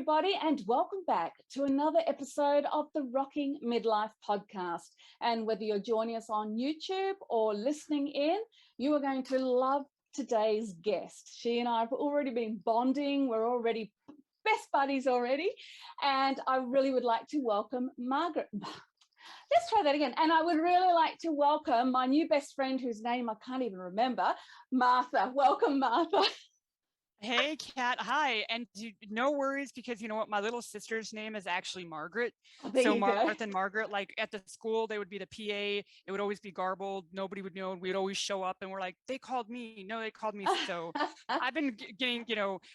everybody, and welcome back to another episode of the Rocking Midlife Podcast. And whether you're joining us on YouTube or listening in, you are going to love today's guest. She and I have already been bonding. We're already best buddies already. And I really would like to welcome Margaret. Let's try that again. And I would really like to welcome my new best friend, whose name I can't even remember, Martha. Welcome, Martha. Hey, Kat. Hi. And no worries, because you know what? My little sister's name is actually Margaret. So Martha and Margaret, like at the school, they would be the PA. It would always be garbled. Nobody would know. We'd always show up and we're like, they called me. No, they called me. So I've been getting,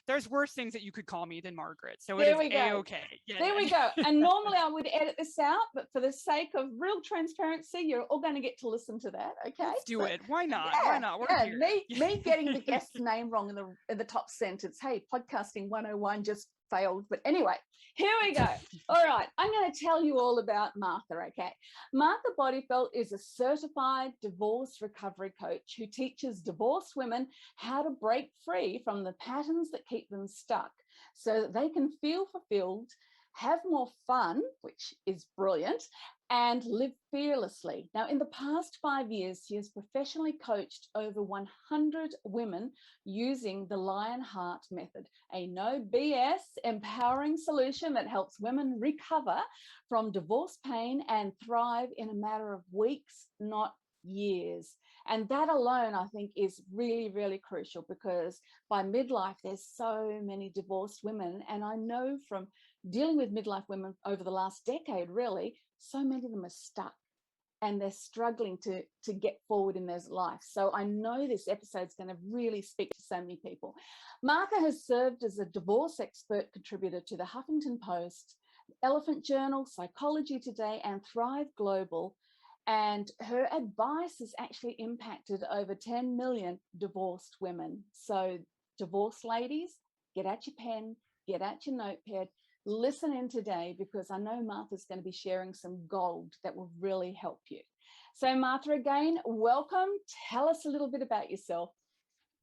there's worse things that you could call me than Margaret. So it is A-okay. Yeah. There we go. And normally I would edit this out, but for the sake of real transparency, you're all going to get to listen to that. Okay. Let's do it. Why not? Yeah, why not? We're here. Me getting the guest's name wrong in the top sentence. Hey, podcasting 101 just failed. But anyway, here we go. All right. I'm going to tell you all about Martha, okay? Martha Bodyfelt is a certified divorce recovery coach who teaches divorced women how to break free from the patterns that keep them stuck so that they can feel fulfilled, have more fun, which is brilliant, and live fearlessly. Now, in the past 5 years, she has professionally coached over 100 women using the LionHeart Method, a no BS empowering solution that helps women recover from divorce pain and thrive in a matter of weeks, not years. And that alone, I think, is really, really crucial, because by midlife, there's so many divorced women. And I know from dealing with midlife women over the last decade, really, so many of them are stuck and they're struggling to get forward in their life. So I know this episode is going to really speak to so many people. Martha has served as a divorce expert contributor to the Huffington Post, Elephant Journal, Psychology Today, and Thrive Global. And her advice has actually impacted over 10 million divorced women. So divorced ladies, get out your pen, get out your notepad, listen in today, because I know Martha's going to be sharing some gold that will really help you. So Martha, again, welcome. Tell us a little bit about yourself.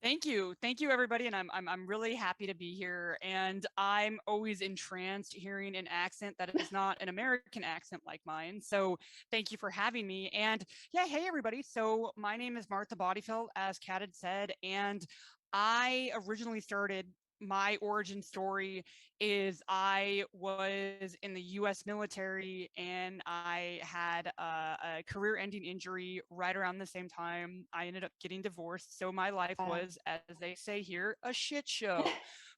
Thank you, everybody, and I'm really happy to be here. And I'm always entranced hearing an accent that is not an American accent like mine. So thank you for having me. And yeah, hey everybody. So my name is Martha Bodyfelt, as Kat had said, and I originally started. My origin story is I was in the U.S. military and I had a career-ending injury right around the same time. I ended up getting divorced. So my life was, as they say here, a shit show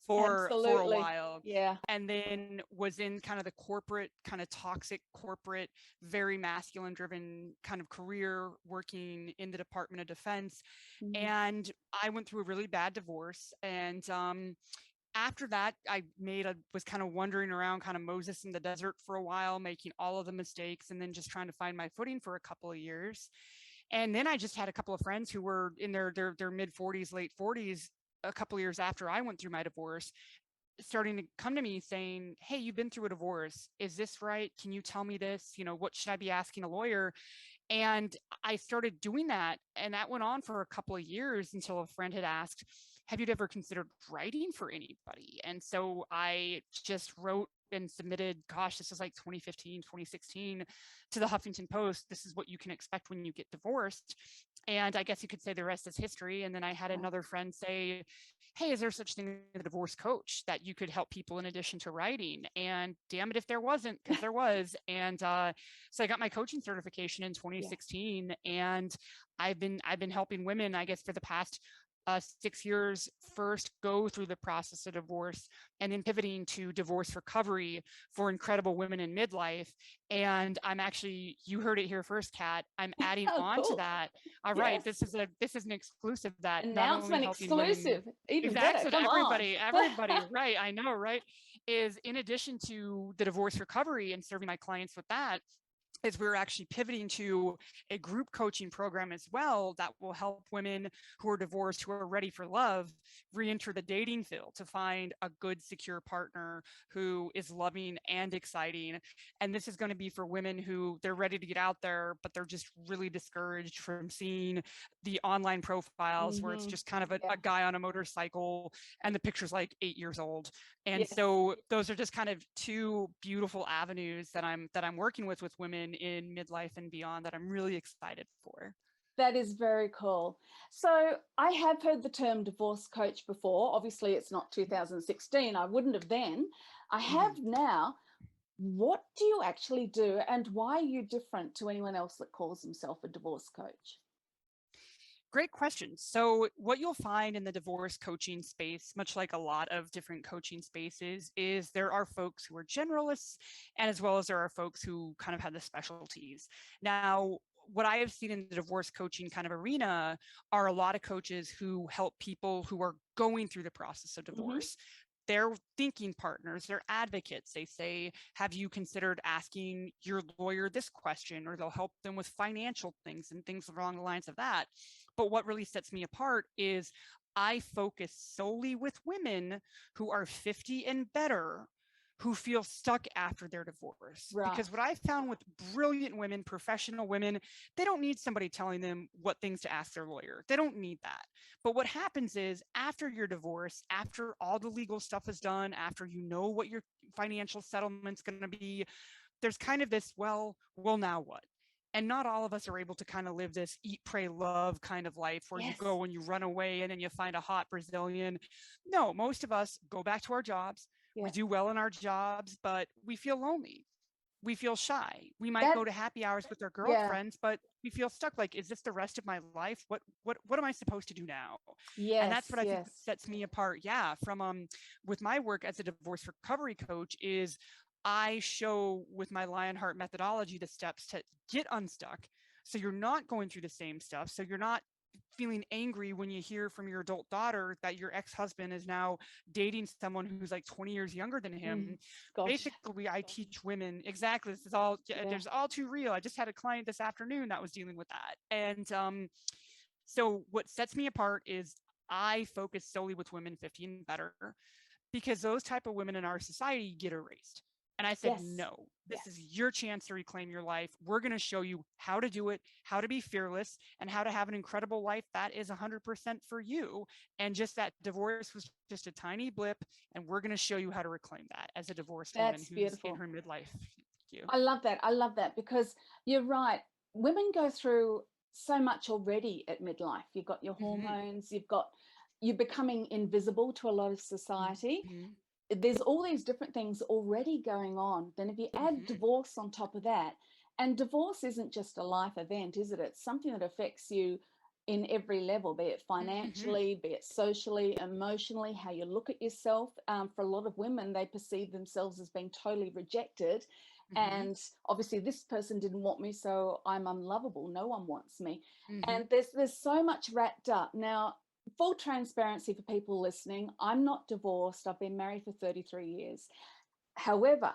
for a while. Yeah. And then was in kind of the corporate, kind of toxic corporate, very masculine driven kind of career working in the Department of Defense. Mm-hmm. And I went through a really bad divorce. And after that, I was kind of wandering around, kind of Moses in the desert for a while, making all of the mistakes and then just trying to find my footing for a couple of years. And then I just had a couple of friends who were in their mid 40s, late 40s, a couple of years after I went through my divorce, starting to come to me saying, hey, you've been through a divorce. Is this right? Can you tell me this? What should I be asking a lawyer? And I started doing that. And that went on for a couple of years until a friend had asked, have you ever considered writing for anybody? And so I just wrote and submitted, this was like 2015, 2016, to the Huffington Post. This is what you can expect when you get divorced. And I guess you could say the rest is history. And then I had another friend say, hey, is there such thing as a divorce coach that you could help people in addition to writing? And damn it if there wasn't, because there was. And so I got my coaching certification in 2016, and I've been helping women, I guess, for the past 6 years, first go through the process of divorce and then pivoting to divorce recovery for incredible women in midlife. And I'm actually, you heard it here first, Kat, I'm adding on to that. All right, this is an exclusive that announcement exclusive. Even exactly, better. everybody, right? I know, right? Is in addition to the divorce recovery and serving my clients with that, is we're actually pivoting to a group coaching program as well that will help women who are divorced, who are ready for love, re-enter the dating field to find a good, secure partner who is loving and exciting. And this is going to be for women who they're ready to get out there, but they're just really discouraged from seeing the online profiles where it's just kind of a guy on a motorcycle and the picture's like 8 years old. And so those are just kind of two beautiful avenues that I'm working with women in midlife and beyond that I'm really excited for. That is very cool. So I have heard the term divorce coach before. Obviously, it's not 2016. I wouldn't have then. I have now. What do you actually do, and why are you different to anyone else that calls himself a divorce coach? Great question. So what you'll find in the divorce coaching space, much like a lot of different coaching spaces, is there are folks who are generalists, and as well as there are folks who kind of have the specialties. Now, what I have seen in the divorce coaching kind of arena are a lot of coaches who help people who are going through the process of divorce. They're thinking partners, they're advocates. They say, have you considered asking your lawyer this question? Or they'll help them with financial things and things along the lines of that. But what really sets me apart is I focus solely with women who are 50 and better, who feel stuck after their divorce. Right. Because what I found with brilliant women, professional women, they don't need somebody telling them what things to ask their lawyer. They don't need that. But what happens is after your divorce, after all the legal stuff is done, after you know what your financial settlement's going to be, there's kind of this, well, now what? And not all of us are able to kind of live this eat, pray, love kind of life where you go and you run away and then you find a hot Brazilian. No, most of us go back to our jobs. We do well in our jobs, but we feel lonely. We feel shy. We might go to happy hours with our girlfriends, but we feel stuck. Like, is this the rest of my life? What am I supposed to do now? And that's what I think sets me apart. Yeah, from with my work as a divorce recovery coach is I show with my LionHeart methodology the steps to get unstuck. So you're not going through the same stuff. So you're not feeling angry when you hear from your adult daughter that your ex-husband is now dating someone who's like 20 years younger than him. Basically, I teach women exactly. This is all, there's all too real. I just had a client this afternoon that was dealing with that. And so what sets me apart is I focus solely with women 50 and better, because those type of women in our society get erased. And I said, no, this is your chance to reclaim your life. We're going to show you how to do it, how to be fearless, and how to have an incredible life that is 100% for you. And just that divorce was just a tiny blip. And we're going to show you how to reclaim that as a divorced woman who's in her midlife. Thank you. I love that. I love that, because you're right. Women go through so much already at midlife. You've got your hormones, you're becoming invisible to a lot of society. There's all these different things already going on. Then if you add divorce on top of that, and divorce isn't just a life event, is it? It's something that affects you in every level, be it financially, be it socially, emotionally, how you look at yourself. For a lot of women, they perceive themselves as being totally rejected. And obviously this person didn't want me, so I'm unlovable. No one wants me. And there's so much wrapped up. Now, full transparency for people listening, I'm not divorced. I've been married for 33 years. However,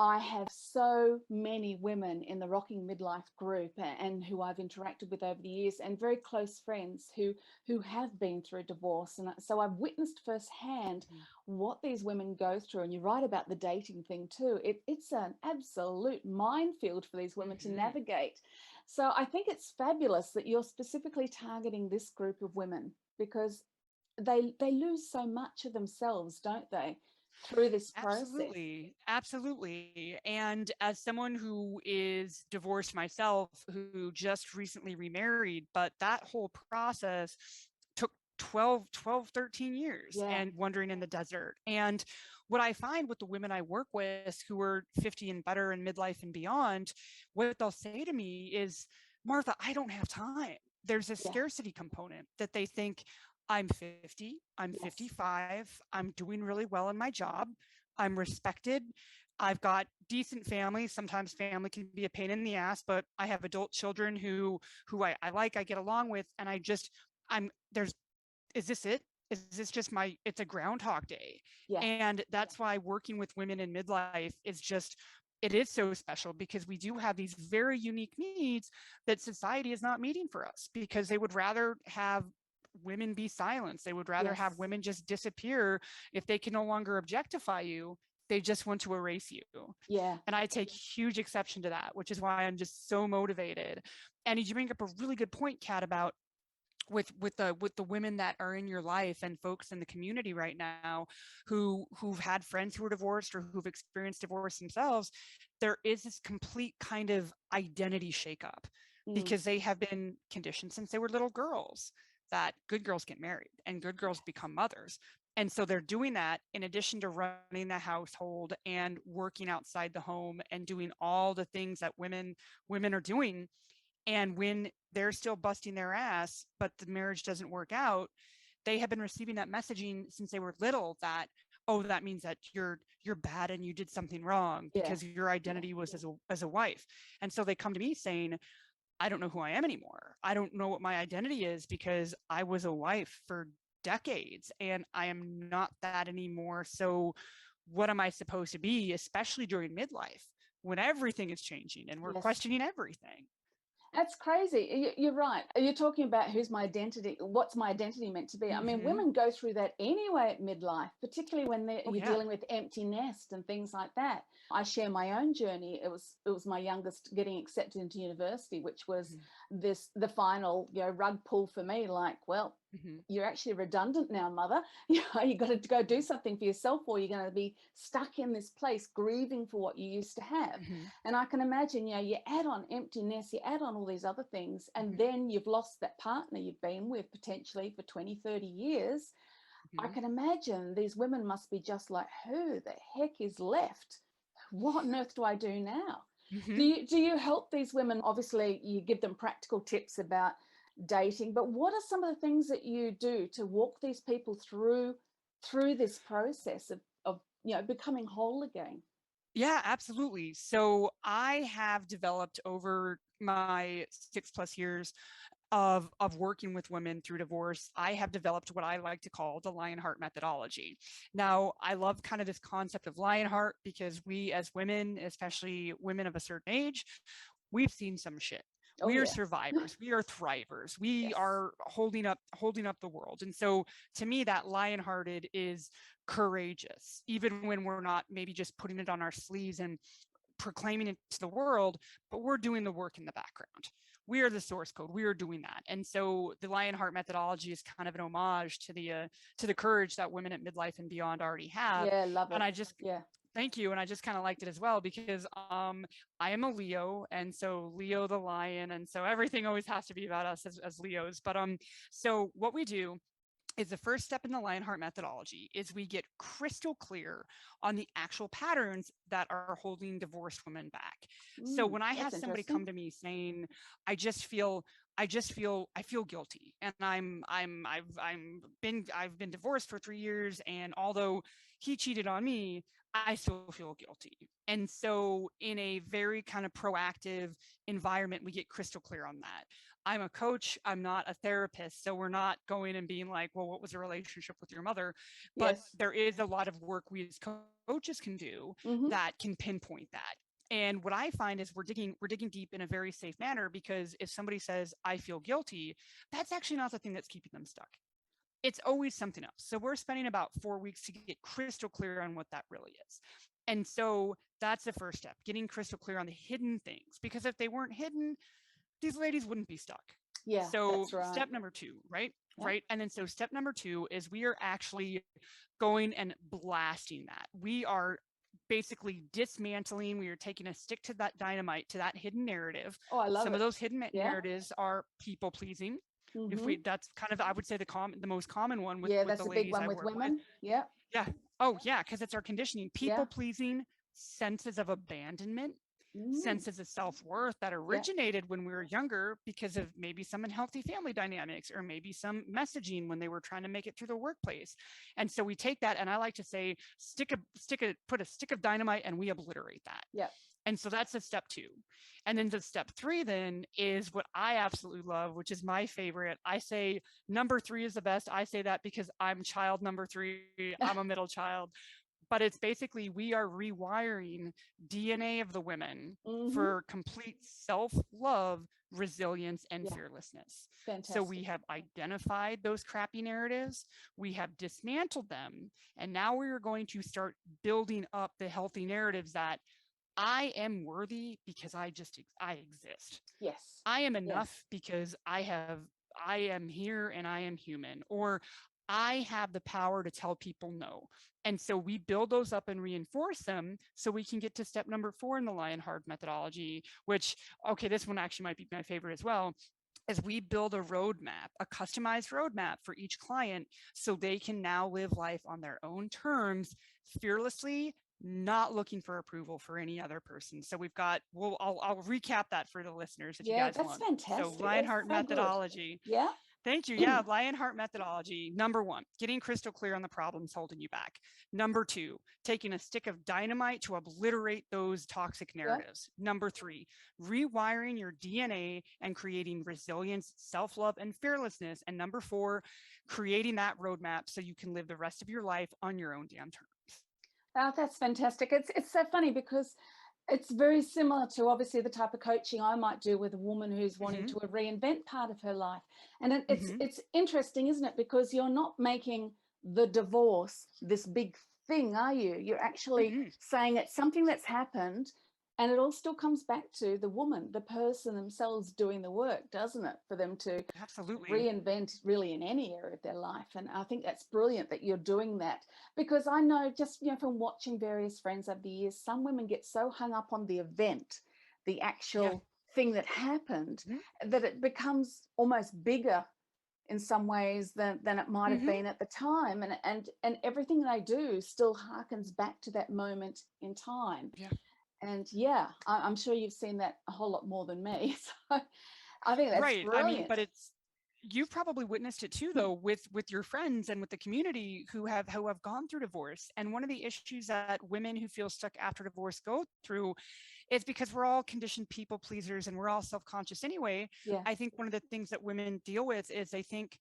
I have so many women in the Rocking Midlife group and who I've interacted with over the years, and very close friends who have been through divorce. And so I've witnessed firsthand what these women go through. And you're right about the dating thing too. It's an absolute minefield for these women to navigate. So I think it's fabulous that you're specifically targeting this group of women, because they lose so much of themselves, don't they, through this process? Absolutely. And as someone who is divorced myself, who just recently remarried, but that whole process took 12, 13 years and wandering in the desert. And what I find with the women I work with who are 50 and better in midlife and beyond, what they'll say to me is, Martha, I don't have time. There's a scarcity component that they think, I'm 50, I'm 55, I'm doing really well in my job, I'm respected, I've got decent family. Sometimes family can be a pain in the ass, but I have adult children who I like, I get along with, and is this it? Is this just it's a Groundhog Day? And that's why working with women in midlife is just, it is so special because we do have these very unique needs that society is not meeting for us, because they would rather have women be silenced. They would rather have women just disappear. If they can no longer objectify you, they just want to erase you. Yeah. And I take huge exception to that, which is why I'm just so motivated. And you bring up a really good point, Kat, about with the women that are in your life and folks in the community right now who've had friends who are divorced or who've experienced divorce themselves. There is this complete kind of identity shakeup because they have been conditioned since they were little girls that good girls get married and good girls become mothers. And so they're doing that in addition to running the household and working outside the home and doing all the things that women are doing. And when they're still busting their ass, but the marriage doesn't work out, they have been receiving that messaging since they were little that, oh, that means that you're bad and you did something wrong because your identity was as a wife. And so they come to me saying, I don't know who I am anymore. I don't know what my identity is because I was a wife for decades and I am not that anymore. So what am I supposed to be, especially during midlife when everything is changing and we're questioning everything? That's crazy. You're right. You're talking about who's my identity, what's my identity meant to be. I mean, women go through that anyway at midlife, particularly when you're dealing with empty nest and things like that. I share my own journey. It was my youngest getting accepted into university, which was the final, rug pull for me. Like, well, you're actually redundant now, mother. You got to go do something for yourself, or you're going to be stuck in this place grieving for what you used to have. And I can imagine, you add on emptiness, you add on all these other things, and then you've lost that partner you've been with potentially for 20, 30 years. I can imagine these women must be just like, who the heck is left? What on earth do I do now? Do you help these women? Obviously, you give them practical tips about dating, but what are some of the things that you do to walk these people through this process of becoming whole again? Yeah, absolutely. So I have developed over my 6+ years of working with women through divorce, I have developed what I like to call the LionHeart methodology. Now, I love kind of this concept of LionHeart because we as women, especially women of a certain age, we've seen some shit. We are survivors. We are thrivers. We are holding up the world. And so to me, that lion-hearted is courageous, even when we're not maybe just putting it on our sleeves and proclaiming it to the world, but we're doing the work in the background. We are the source code. We are doing that. And so the LionHeart methodology is kind of an homage to the courage that women at midlife and beyond already have. Yeah, love it. And I just thank you. And I just kind of liked it as well because I am a Leo, and so Leo the lion, and so everything always has to be about us as Leos. But so what we do is the first step in the LionHeart methodology is we get crystal clear on the actual patterns that are holding divorced women back. So when I have somebody come to me saying, I feel guilty, and I've been divorced for 3 years, and although he cheated on me, I still feel guilty. And so in a very kind of proactive environment, we get crystal clear on that. I'm a coach. I'm not a therapist. So we're not going and being like, well, what was the relationship with your mother? But there is a lot of work we as coaches can do that can pinpoint that. And what I find is we're digging deep in a very safe manner, because if somebody says, I feel guilty, that's actually not the thing that's keeping them stuck. It's always something else. So we're spending about 4 weeks to get crystal clear on what that really is. And so that's the first step, getting crystal clear on the hidden things, because if they weren't hidden, these ladies wouldn't be stuck. Yeah. So that's right. Step number 2, right? Yeah. Right. And then so step number 2 is we are actually going and blasting that. We are basically dismantling. We are taking a stick to that dynamite, to that hidden narrative. Oh, I love Some it. of those hidden narratives are people pleasing. That's kind of, I would say, the most common one with that's the a big ladies one I with work women. with. Yeah. Yeah. Oh yeah, because it's our conditioning. People pleasing, senses of abandonment, senses of self-worth that originated when we were younger because of maybe some unhealthy family dynamics, or maybe some messaging when they were trying to make it through the workplace. And so we take that, and I like to say, put a stick of dynamite and we obliterate that. Yeah. And so that's a step 2. And then the step 3 then is what I absolutely love, which is my favorite. I say number 3 is the best. I say that because I'm child number 3. I'm a middle child. but it's basically we are rewiring DNA of the women for complete self-love, resilience, and fearlessness. So we have identified those crappy narratives, we have dismantled them, and now we are going to start building up the healthy narratives that I am worthy because I exist. Yes. I am enough because I am here and I am human, or I have the power to tell people no. And so we build those up and reinforce them so we can get to step number 4 in the LionHeart methodology, which, okay, this one actually might be my favorite as well, is we build a roadmap, a customized roadmap for each client so they can now live life on their own terms, fearlessly, not looking for approval for any other person. So we've got, I'll recap that for the listeners if you guys want. Yeah, that's fantastic. So LionHeart methodology. Good. Yeah. Thank you. Yeah, LionHeart methodology. Number 1, getting crystal clear on the problems holding you back. Number 2, taking a stick of dynamite to obliterate those toxic narratives. Yep. Number 3, rewiring your DNA and creating resilience, self-love, and fearlessness. And number 4, creating that roadmap so you can live the rest of your life on your own damn terms. Oh, that's fantastic. It's so funny because it's very similar to obviously the type of coaching I might do with a woman who's wanting to reinvent part of her life. And it's interesting, isn't it? Because you're not making the divorce this big thing, are you? You're actually saying it's something that's happened, and it all still comes back to the woman, the person themselves doing the work, doesn't it? For them to reinvent really in any area of their life. And I think that's brilliant that you're doing that, because I know just, from watching various friends over the years, some women get so hung up on the event, the actual thing that happened, that it becomes almost bigger in some ways than it might have been at the time. And everything they do still harkens back to that moment in time. Yeah. And I'm sure you've seen that a whole lot more than me. So I think that's brilliant. I mean, but you've probably witnessed it too, though, with your friends and with the community who have gone through divorce. And one of the issues that women who feel stuck after divorce go through is because we're all conditioned people pleasers and we're all self-conscious anyway. Yeah. I think one of the things that women deal with is they think,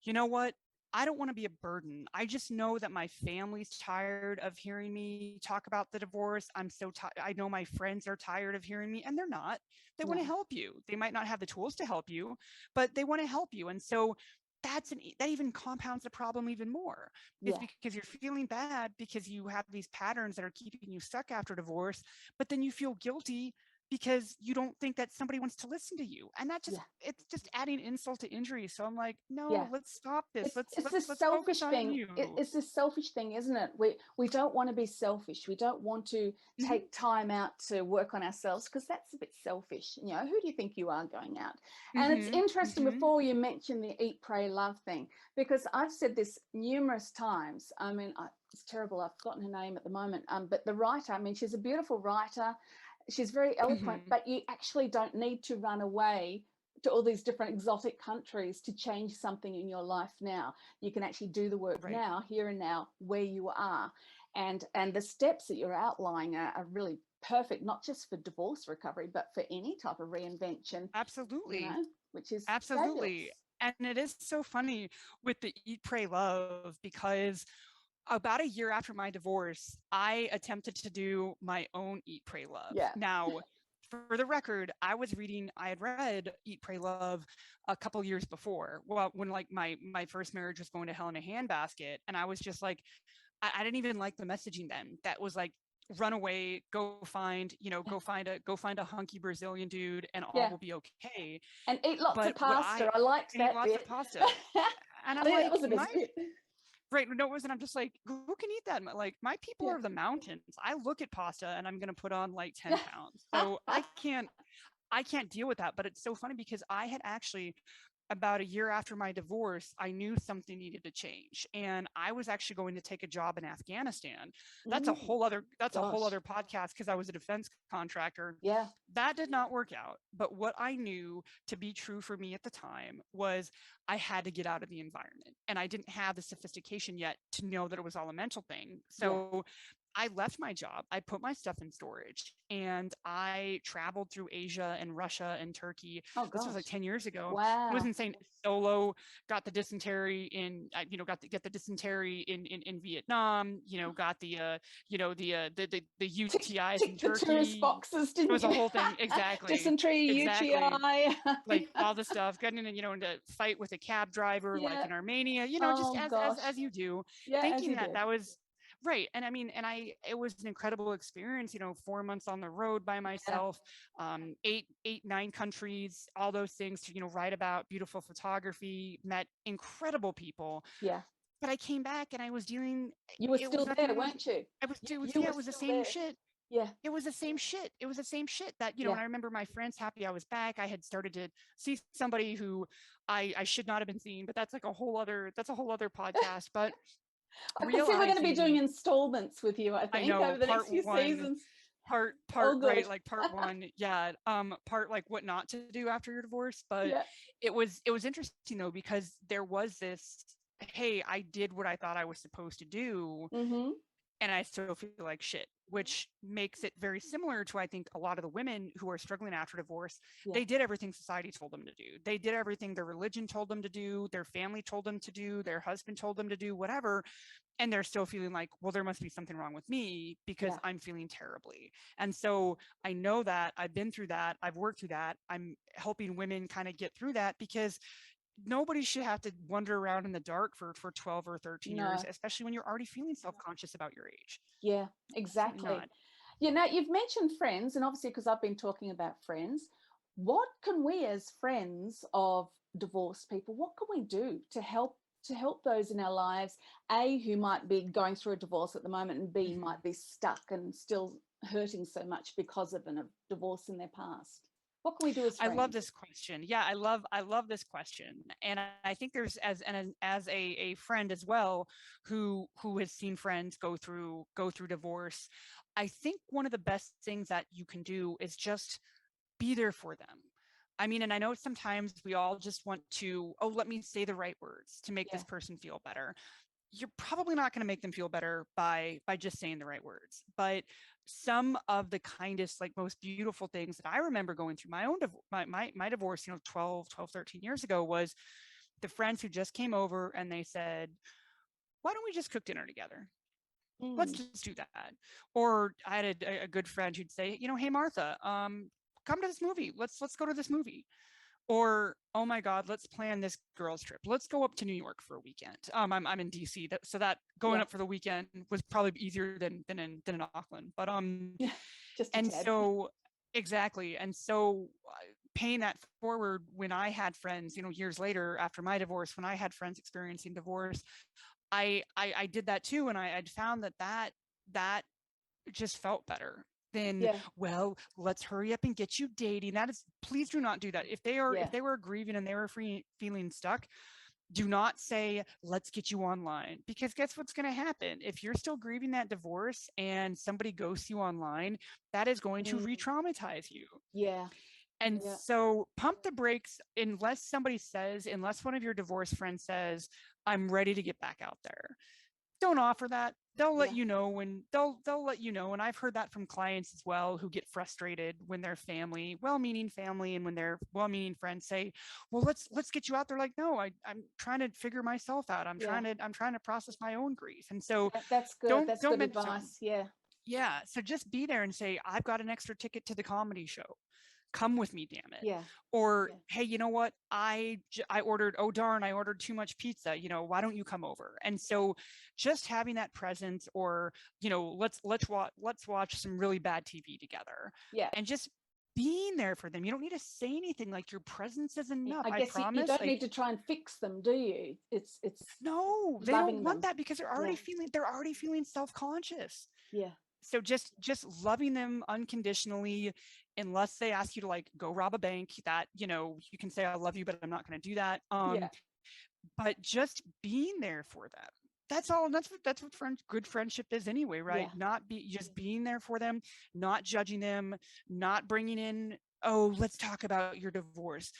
you know what? I don't want to be a burden. I just know that my family's tired of hearing me talk about the divorce. I'm so tired. I know my friends are tired of hearing me, and they're not. They want to help you. They might not have the tools to help you, but they want to help you. And so that even compounds the problem even more. It's because you're feeling bad because you have these patterns that are keeping you stuck after divorce, but then you feel guilty because you don't think that somebody wants to listen to you. And that it's just adding insult to injury. So I'm like, no, let's stop this. Let's focus on you. It's this selfish thing, isn't it? We don't want to be selfish. We don't want to take time out to work on ourselves, because that's a bit selfish. Who do you think you are going out? And it's interesting, before you mentioned the eat, pray, love thing, because I've said this numerous times. I mean, it's terrible. I've forgotten her name at the moment. But the writer, I mean, she's a beautiful writer. She's very eloquent, but you actually don't need to run away to all these different exotic countries to change something in your life now. You can actually do the work now, here and now, where you are. And the steps that you're outlining are really perfect, not just for divorce recovery, but for any type of reinvention. Absolutely. Which is absolutely. Fabulous. And it is so funny with the Eat, Pray, Love, because about a year after my divorce, I attempted to do my own Eat, Pray, Love. Yeah. Now, for the record, I had read Eat, Pray, Love a couple years before. Well, when like my first marriage was going to hell in a handbasket, and I was just like, I didn't even like the messaging then. That was like, run away, go find a hunky Brazilian dude, and all will be okay. And eat lots of pasta. I liked that. Eat lots of pasta. And I'm like, that was a bit. Right. No, it wasn't. I'm just like, who can eat that? Like, my people are the mountains. I look at pasta and I'm going to put on like 10 pounds. So I can't deal with that. But it's so funny because I had actually, about a year after my divorce, I knew something needed to change. And I was actually going to take a job in Afghanistan. That's a whole other podcast, because I was a defense contractor. Yeah. That did not work out. But what I knew to be true for me at the time was I had to get out of the environment. And I didn't have the sophistication yet to know that it was all a mental thing. So I left my job. I put my stuff in storage and I traveled through Asia and Russia and Turkey. Oh, This was like gosh. 10 years ago. It was Wow. insane. Solo, got the dysentery in, get the dysentery in Vietnam, got the UTIs in Tick the tourist Turkey. boxes, It didn't was a you? whole thing. Exactly. Dysentery, Exactly. UTI. Like all the stuff, getting in, into fight with a cab driver, like Yeah. in Armenia, just Oh, gosh. as you do, Yeah, as thinking you that do. that was right. And I mean, it was an incredible experience, 4 months on the road by Yeah. myself, 9 countries, all those things to, write about beautiful photography, met incredible people. Yeah. But I came back and I was dealing, You were it was still nothing there, more, weren't you? You were it was the still same there. shit. Yeah. It was the same shit. It was the same shit that, Yeah. and I remember my friends happy I was back. I had started to see somebody who I should not have been seeing, but that's a whole other podcast. But I can see we're going to be doing realizing, installments with you, I I think, know, over the part next few one, seasons. part Oh, right, good. like part one, yeah, part like what not to do after your divorce. But Yeah. it was interesting though, because there was this, hey, I did what I thought I was supposed to do, Mm-hmm. and I still feel like shit, which makes it very similar to, I think, a lot of the women who are struggling after divorce. Yeah. They did everything society told them to do. They did everything their religion told them to do, their family told them to do, their husband told them to do, whatever. And they're still feeling like, well, there must be something wrong with me because Yeah. I'm feeling terribly. And so I know that I've been through that. I've worked through that. I'm helping women kind of get through that, because nobody should have to wander around in the dark for 12 or 13 years, No. especially when you're already feeling self-conscious about your age. Yeah, Absolutely exactly. not. Now you've mentioned friends, and obviously because I've been talking about friends, what can we as friends of divorced people, what can we do to help those in our lives, A, who might be going through a divorce at the moment, and B, might be stuck and still hurting so much because of a divorce in their past? What can we do as I love friends? this question. Yeah, I love this question. And I think there's, as a friend as well, who has seen friends go through divorce, I think one of the best things that you can do is just be there for them. I mean, and I know sometimes we all just want to, oh, let me say the right words to make Yeah. this person feel better. You're probably not going to make them feel better by just saying the right words. But some of the kindest, like most beautiful things that I remember going through my own my divorce, 13 years ago, was the friends who just came over and they said, why don't we just cook dinner together? Let's just do that. Or I had a good friend who'd say, hey, Martha, come to this movie. Let's go to this movie. Or, oh my God, let's plan this girls trip. Let's go up to New York for a weekend. I'm in DC, so that going up for the weekend was probably easier than in Auckland. But Yeah, just a and tad. so exactly, and so paying that forward, when I had friends, years later after my divorce, when I had friends experiencing divorce, I did that too, and I found that just felt better than, well, let's hurry up and get you dating. That is, please do not do that. If they were grieving and they were feeling stuck, do not say, let's get you online, because guess what's going to happen? If you're still grieving that divorce and somebody ghosts you online, that is going to re-traumatize you. Yeah. And so pump the brakes unless one of your divorced friends says, I'm ready to get back out there. Don't offer that. They'll let you know when they'll let you know. And I've heard that from clients as well, who get frustrated when their well-meaning family, and when their well-meaning friends say, well, let's get you out there. Like, no, I'm trying to figure myself out. I'm trying to process my own grief. And so that's good. That's good advice. Yeah. So just be there and say, I've got an extra ticket to the comedy show. Come with me, damn it. Yeah. Or, hey, you know what? I ordered, oh darn, I ordered too much pizza. Why don't you come over? And so just having that presence, or, let's watch some really bad TV together. Yeah. And just being there for them. You don't need to say anything. Like, your presence is enough. I guess promise. You don't need to try and fix them, do you? It's no, they don't want that, because they're already feeling self-conscious. Yeah. So just loving them unconditionally, unless they ask you to, like, go rob a bank, that, you can say, I love you, but I'm not going to do that. But just being there for them. That's all. That's what good friendship is anyway, right? Just being there for them, not judging them, not bringing in, oh, let's talk about your divorce.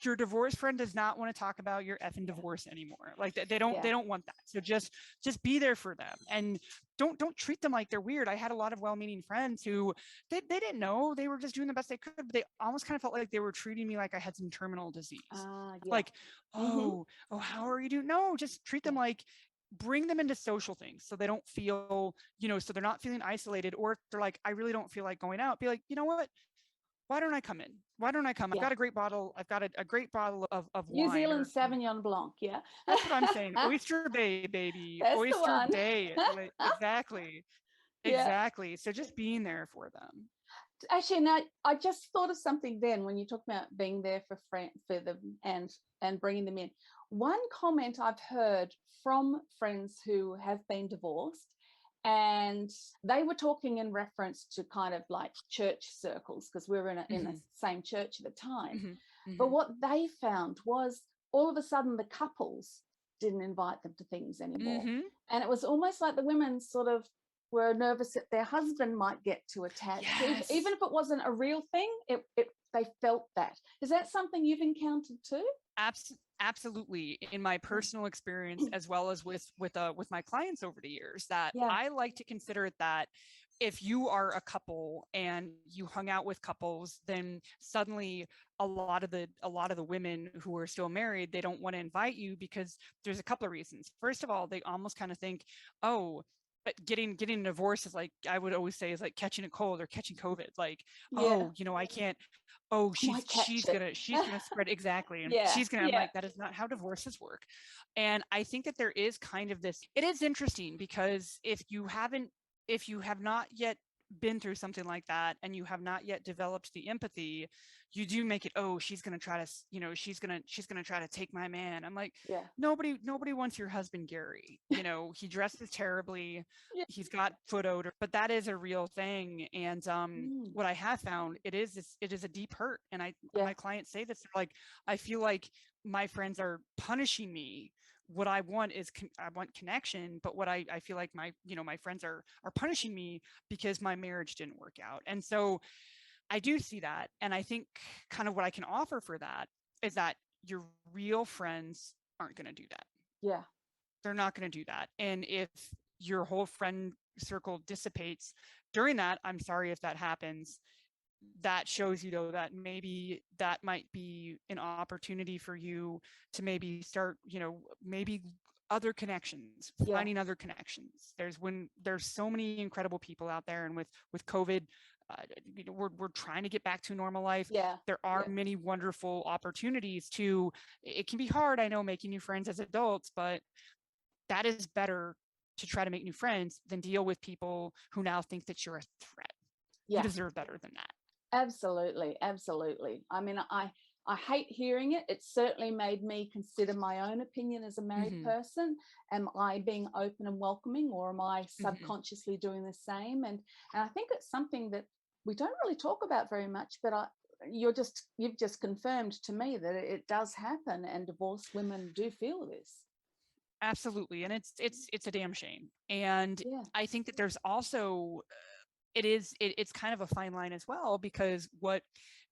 your divorce friend does not want to talk about your effing divorce anymore. Like they don't want that. So just be there for them, and don't treat them like they're weird. I had a lot of well-meaning friends who they didn't know, they were just doing the best they could, but they almost kind of felt like they were treating me like I had some terminal disease. Like, how are you doing? No, just treat them like, bring them into social things so they don't feel, so they're not feeling isolated, or if they're like, I really don't feel like going out, be like, you know what? Why don't I come in? Why don't I come? I've got a great bottle. I've got a great bottle of New wine. Zealand Sauvignon Blanc. Yeah. That's what I'm saying. Oyster Bay, baby. That's Oyster Bay. Exactly. Exactly. So just being there for them. Actually, now I just thought of something then when you talk about being there for them and bringing them in. One comment I've heard from friends who have been divorced, and they were talking in reference to kind of like church circles, because we were in the same church at the time. But what they found was all of a sudden the couples didn't invite them to things anymore. And it was almost like the women sort of were nervous that their husband might get too attached. Yes. Even if it wasn't a real thing, they felt that. Is that something you've encountered too? Absolutely. In my personal experience, as well as with my clients over the years, that I like to consider it that if you are a couple and you hung out with couples, then suddenly a lot of the women who are still married, they don't want to invite you, because there's a couple of reasons. First of all, they almost kind of think, oh, but getting a divorce is like, I would always say, is like catching a cold or catching COVID. Like, I can't. Oh, she's gonna spread. Exactly. And she's gonna, I'm like, that is not how divorces work. And I think that there is kind of this, it is interesting, because if you have not yet been through something like that, and you have not yet developed the empathy, you do make it, oh, she's going to try to, she's going to try to take my man. I'm like, nobody wants your husband, Gary. He dresses terribly. He's got foot odor, but that is a real thing. And what I have found, it is a deep hurt. And my clients say this, they're like, I feel like my friends are punishing me. What I want is I want connection, but what I feel like my friends are punishing me because my marriage didn't work out. And so I do see that. And I think kind of what I can offer for that is that your real friends aren't going to do that. Yeah. They're not going to do that. And if your whole friend circle dissipates during that, I'm sorry if that happens. That shows you, though, that maybe that might be an opportunity for you to maybe start, maybe other connections, finding other connections. There's so many incredible people out there, and with COVID, we're trying to get back to normal life. There are many wonderful opportunities to. It can be hard, I know, making new friends as adults, but that is better to try to make new friends than deal with people who now think that you're a threat. You deserve better than that. Absolutely. I mean, I hate hearing it. It certainly made me consider my own opinion as a married person. Am I being open and welcoming, or am I subconsciously doing the same? And I think it's something that we don't really talk about very much, but you've just confirmed to me that it does happen, and divorced women do feel this. Absolutely. And it's a damn shame. And I think that there's also it's kind of a fine line as well, because what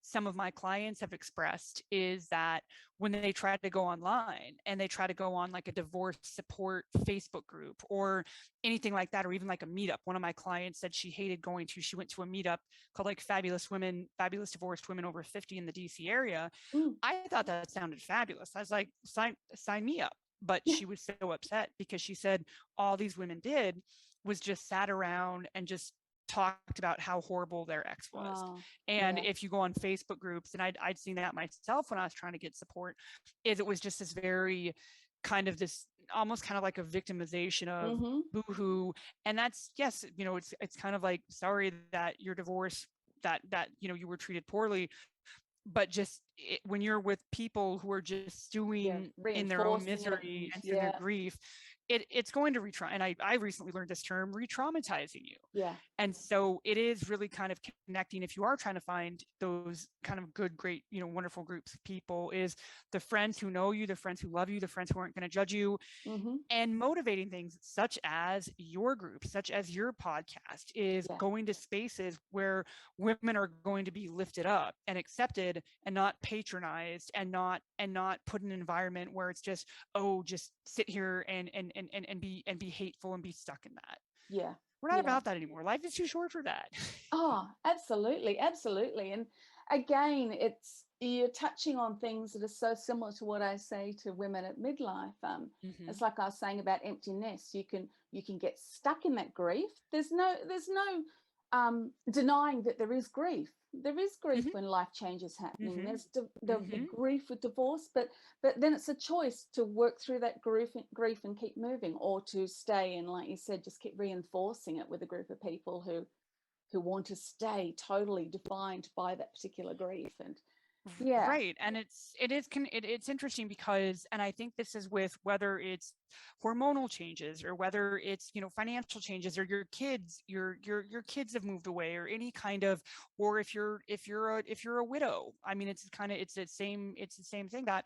some of my clients have expressed is that when they try to go online and they try to go on like a divorce support Facebook group or anything like that, or even like a meetup. One of my clients said she went to a meetup called like Fabulous Divorced Women Over 50 in the DC area. I thought that sounded fabulous. I was like, sign me up. But she was so upset because she said all these women did was just sat around and just talked about how horrible their ex was. And if you go on Facebook groups, and I'd seen that myself when I was trying to get support, it was just this very kind of this almost kind of like a victimization of boohoo. And that's, it's kind of like, sorry that you're divorced, that you were treated poorly. But just when you're with people who are just stewing in their own misery and through their grief, it's going to and I recently learned this term, re-traumatizing you. Yeah. And so it is really kind of connecting, if you are trying to find those kind of good, great, wonderful groups of people, is the friends who know you, the friends who love you, the friends who aren't going to judge you, and motivating things such as your group, such as your podcast, is going to spaces where women are going to be lifted up and accepted and not patronized and not put in an environment where it's just, oh, just sit here and be hateful and be stuck in that. Yeah. We're not about that anymore. Life is too short for that. Oh, absolutely. Absolutely. And again, you're touching on things that are so similar to what I say to women at midlife. It's like I was saying about empty nests. You can get stuck in that grief. There's no denying that there is grief. There is grief when life change is happening. There's the grief with divorce, but then it's a choice to work through that grief and keep moving, or to stay and, like you said, just keep reinforcing it with a group of people who want to totally defined by that particular grief. And right. And it's interesting because, and I think this is with whether it's hormonal changes or whether it's financial changes, or your kids have moved away, or any kind of, or if you're a widow. I mean, it's the same thing, that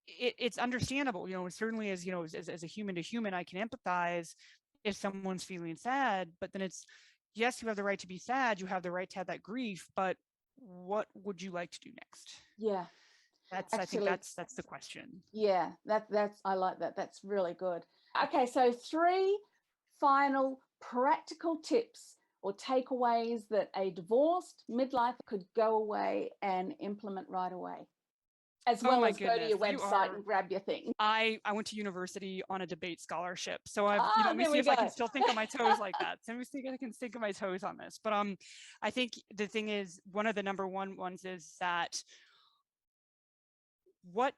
it's understandable, certainly as as a human to human, I can empathize if someone's feeling sad, but then it's, yes, you have the right to be sad, you have the right to have that grief, but what would you like to do next? Yeah, I think that's the question. Yeah, that's I like that. That's really good. Okay, so 3 final practical tips or takeaways that a divorced midlife could go away and implement right away, as well as go to your website and grab your thing. I went to university on a debate scholarship, so let me see if I can still think on my toes like that. So let me see if I can think of my toes on this. But I think the thing is, one of the number one ones is that, what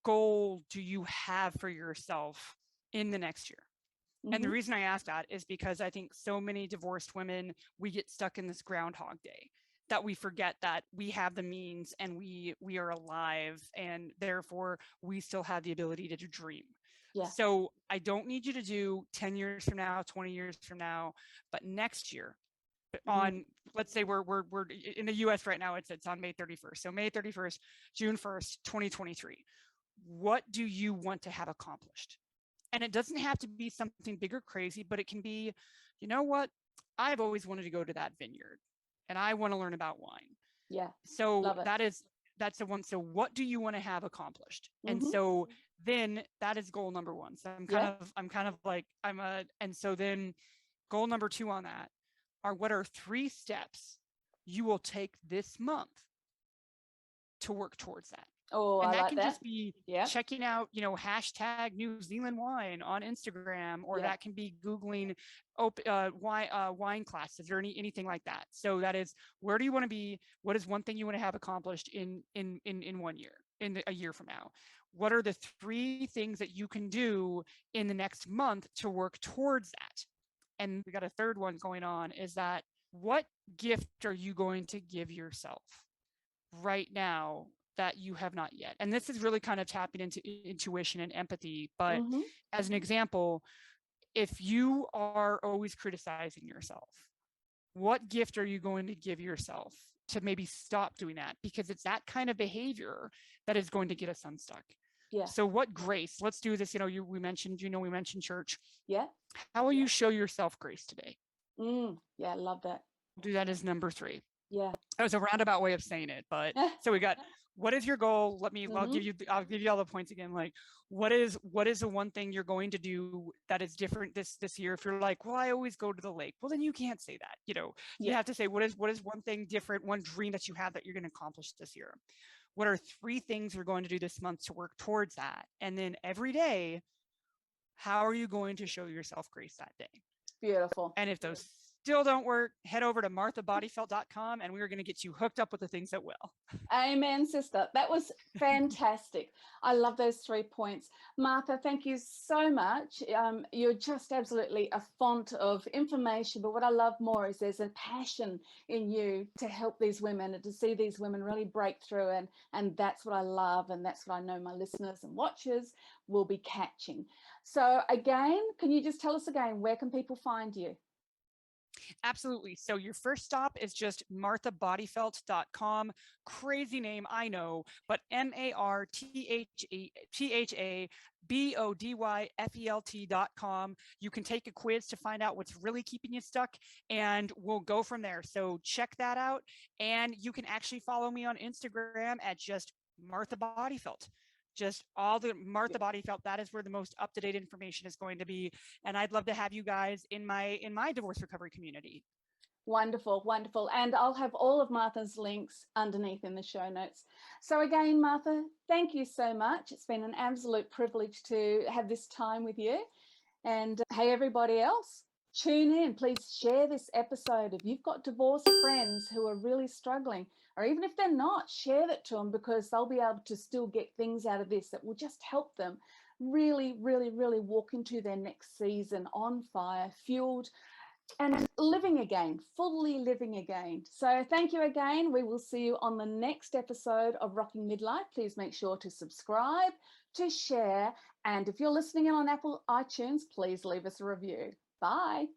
goal do you have for yourself in the next year? And the reason I ask that is because I think so many divorced women, we get stuck in this Groundhog Day, that we forget that we have the means and we are alive, and therefore we still have the ability to dream. Yeah. So I don't need you to do 10 years from now, 20 years from now, but next year, on, let's say we're in the US right now, it's on May 31st. So May 31st, June 1st, 2023. What do you want to have accomplished? And it doesn't have to be something big or crazy, but it can be, what? I've always wanted to go to that vineyard and I want to learn about wine. Yeah. So that's the one. So what do you want to have accomplished? And so then that is goal number 1. So and so then goal number 2 on that are, what are 3 steps you will take this month to work towards that? Oh, and that can just be checking out, hashtag New Zealand wine on Instagram, or that can be Googling wine classes, or anything like that. So that is, where do you want to be? What is one thing you want to have accomplished in 1 year, a year from now? What are the 3 things that you can do in the next month to work towards that? And we got a third one going on, is that, what gift are you going to give yourself right now that you have not yet? And this is really kind of tapping into intuition and empathy. But as an example, if you are always criticizing yourself, what gift are you going to give yourself to maybe stop doing that? Because it's that kind of behavior that is going to get us unstuck. Yeah. So what grace? Let's do this. We mentioned church. Yeah. How will you show yourself grace today? Yeah, I love that. We'll do that as number 3. Yeah. That was a roundabout way of saying it, but so we got, what is your goal? I'll give you all the points again. Like, what is the one thing you're going to do that is different this year? If you're like, well, I always go to the lake, well, then you can't say that. You have to say, what is one thing different, one dream that you have that you're going to accomplish this year? What are 3 things you're going to do this month to work towards that? And then every day, how are you going to show yourself grace that day? Beautiful. And if those still don't work, head over to marthabodyfelt.com and we're going to get you hooked up with the things that will. Amen, sister. That was fantastic. I love those 3 points. Martha, thank you so much. You're just absolutely a font of information. But what I love more is there's a passion in you to help these women and to see these women really break through. And that's what I love. And that's what I know my listeners and watchers will be catching. So again, can you just tell us again, where can people find you? Absolutely. So your first stop is just marthabodyfelt.com. Crazy name, I know, but marthabodyfelt.com. You can take a quiz to find out what's really keeping you stuck, and we'll go from there. So check that out. And you can actually follow me on Instagram at just Martha Bodyfelt. Just all the Martha Bodyfelt. That is where the most up-to-date information is going to be. And I'd love to have you guys in my divorce recovery community. Wonderful, wonderful. And I'll have all of Martha's links underneath in the show notes. So again, Martha, thank you so much. It's been an absolute privilege to have this time with you. And hey, everybody else, tune in. Please share this episode. If you've got divorced friends who are really struggling, or even if they're not, share that to them, because they'll be able to still get things out of this that will just help them really, really, really walk into their next season on fire, fueled, and living again, fully living again. So thank you again. We will see you on the next episode of Rocking Midlife. Please make sure to subscribe, to share, and if you're listening in on Apple iTunes, please leave us a review. Bye.